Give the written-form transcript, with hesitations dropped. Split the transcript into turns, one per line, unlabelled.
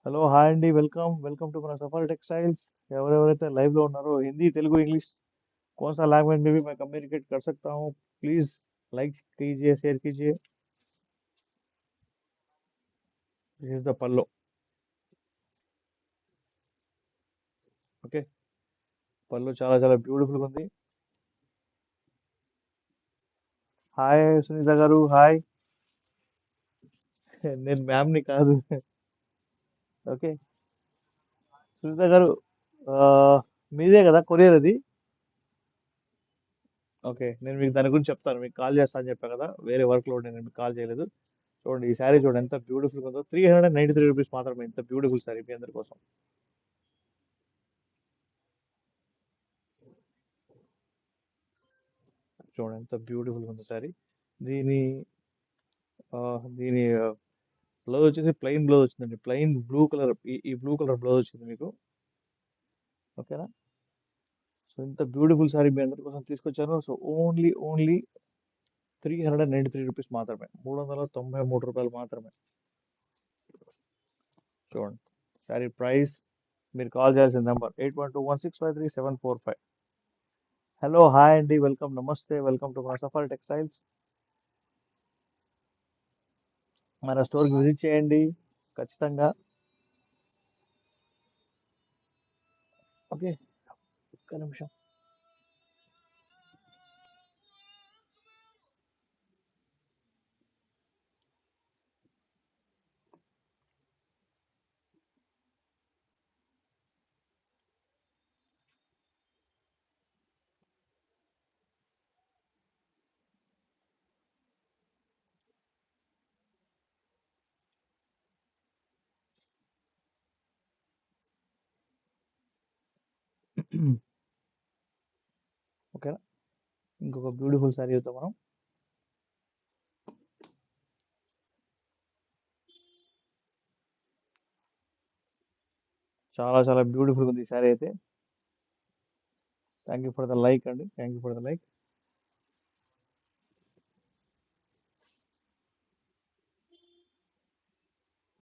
hello hi అండి welcome to మన suffer టెక్सटाइल्स ఎవరెవరైతే లైవ్ లో ఉన్నారో హిందీ తెలుగు इंग्लिश कौन सा लैंग्वेज में भी मैं कम्युनिकेट कर सकता हूँ प्लीज लाइक कीजिए शेयर कीजिए दिस इज द पल्लो ఓకే పళ్ళు చాలా చాలా బ్యూటిఫుల్ గా ఉంది హాయ్ సునీత గారు హాయ్ నేను మ్యామ్ ని కాదు ఓకే సునీత గారు ఆ, మీదే కదా కొరియర్ అది ఓకే నేను మీకు దాని గురించి చెప్తాను మీకు కాల్ చేస్తాను అని చెప్పాను కదా వేరే వర్క్ లో నేను మీకు కాల్ చేయలేదు చూడండి ఈ శారీ చూడండి ఎంత బ్యూటిఫుల్ ఉందో 393 రూపీస్ మాత్రమే ఇంత బ్యూటిఫుల్ శారీ మీ అందరి కోసం చూడండి ఎంత బ్యూటిఫుల్ ఉంది శారీ దీని ఆ, దీని బ్లౌజ్ వచ్చేసి ప్లెయిన్ బ్లౌజ్ వచ్చిందండి ప్లెయిన్ బ్లూ కలర్ ఈ బ్లూ కలర్ బ్లౌజ్ వచ్చింది మీకు ఓకేనా సో ఇంత బ్యూటిఫుల్ శారీ మీ అందరి కోసం తీసుకొచ్చాను సో ఓన్లీ 393 రూపీస్ మాత్రమే 393 రూపాయలు మాత్రమే చూడండి శారీ ప్రైస్ మీరు కాల్ చేయాల్సిన నెంబర్ 8121653745 హలో హాయ్ అండి వెల్కమ్ నమస్తే వెల్కమ్ టు సఫర్ టెక్స్టైల్స్ మన స్టోర్కి విజిట్ చేయండి ఖచ్చితంగా ఓకే ఒక్క నిమిషం ఓకేనా ఇంకొక బ్యూటిఫుల్ శారీ చూద్దాం మనం చాలా చాలా బ్యూటిఫుల్ ఉంది ఈ శారీ అయితే thank you for the like అండి thank you for the like